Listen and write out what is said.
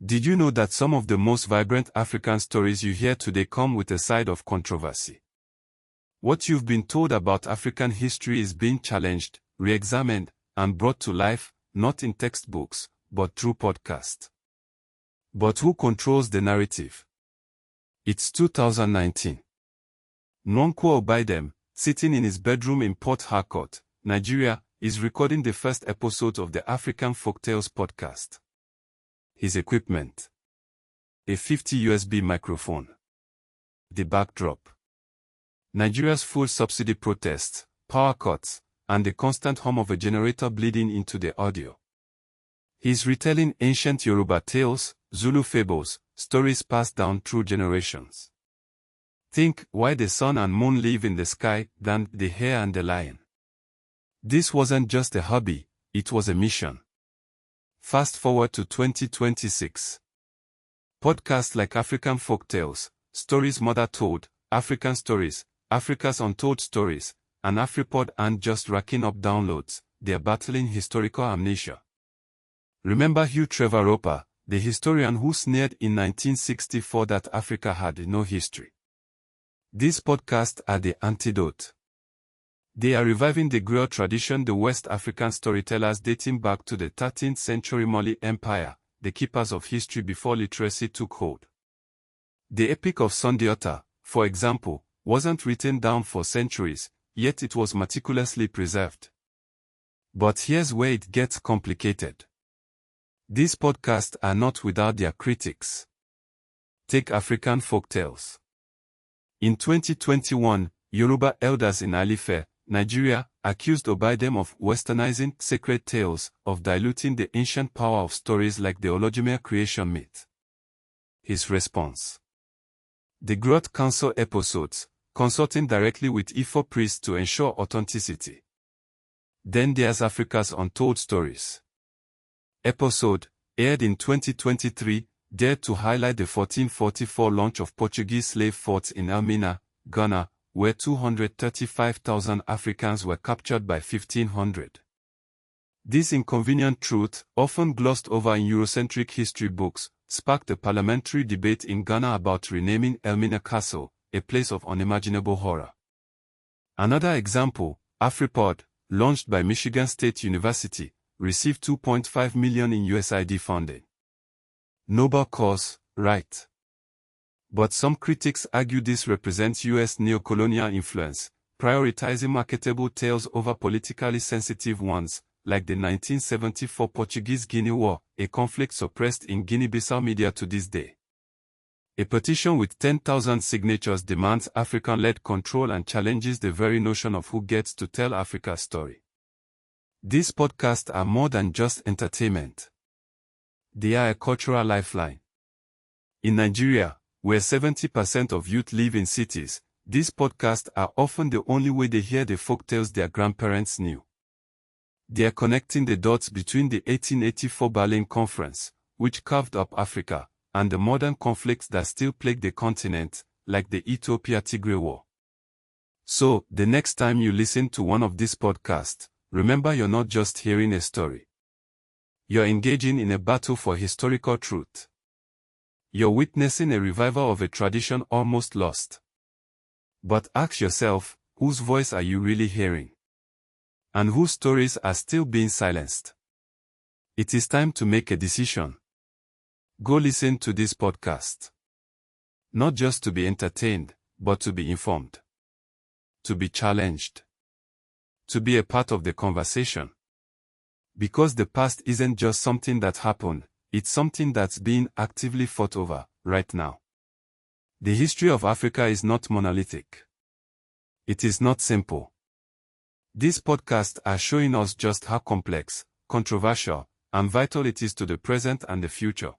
Did you know that some of the most vibrant African stories you hear today come with a side of controversy? What you've been told about African history is being challenged, re-examined, and brought to life, not in textbooks, but through podcasts. But who controls the narrative? It's 2019. Nwankwo Obidem, sitting in his bedroom in Port Harcourt, Nigeria, is recording the first episode of the African Folktales podcast. His equipment: a 50 USB microphone. The backdrop: Nigeria's full subsidy protests, power cuts, and the constant hum of a generator bleeding into the audio. He's retelling ancient Yoruba tales, Zulu fables, stories passed down through generations. Think why the sun and moon live in the sky than the hare and the lion. This wasn't just a hobby, it was a mission. Fast forward to 2026. Podcasts like African Folktales, Stories Mother Told, African Stories, Africa's Untold Stories, and AfriPod aren't just racking up downloads, they're battling historical amnesia. Remember Hugh Trevor Roper, the historian who sneered in 1964 that Africa had no history? These podcasts are the antidote. They are reviving the griot tradition, the West African storytellers dating back to the 13th century Mali Empire, the keepers of history before literacy took hold. The Epic of Sundiata, for example, wasn't written down for centuries, yet it was meticulously preserved. But here's where it gets complicated. These podcasts are not without their critics. Take African Folktales. In 2021, Yoruba elders in Alife, Nigeria, accused Obidem of westernizing sacred tales, of diluting the ancient power of stories like the Olodumare creation myth. His response: the Griot Council episodes, consulting directly with Ifo priests to ensure authenticity. Then there's Africa's Untold Stories. Episode, aired in 2023, dared to highlight the 1444 launch of Portuguese slave forts in Elmina, Ghana, where 235,000 Africans were captured by 1500. This inconvenient truth, often glossed over in Eurocentric history books, sparked a parliamentary debate in Ghana about renaming Elmina Castle, a place of unimaginable horror. Another example, AfriPod, launched by Michigan State University, received $2.5 million in USAID funding. Noble cause, right? But some critics argue this represents U.S. neocolonial influence, prioritizing marketable tales over politically sensitive ones, like the 1974 Portuguese-Guinea War, a conflict suppressed in Guinea-Bissau media to this day. A petition with 10,000 signatures demands African-led control and challenges the very notion of who gets to tell Africa's story. These podcasts are more than just entertainment. They are a cultural lifeline. In Nigeria, where 70% of youth live in cities, these podcasts are often the only way they hear the folktales their grandparents knew. They are connecting the dots between the 1884 Berlin Conference, which carved up Africa, and the modern conflicts that still plague the continent, like the Ethiopia-Tigray War. So, the next time you listen to one of these podcasts, remember you're not just hearing a story. You're engaging in a battle for historical truth. You're witnessing a revival of a tradition almost lost. But ask yourself, whose voice are you really hearing? And whose stories are still being silenced? It is time to make a decision. Go listen to this podcast. Not just to be entertained, but to be informed. To be challenged. To be a part of the conversation. Because the past isn't just something that happened, it's something that's being actively fought over, right now. The history of Africa is not monolithic. It is not simple. These podcasts are showing us just how complex, controversial, and vital it is to the present and the future.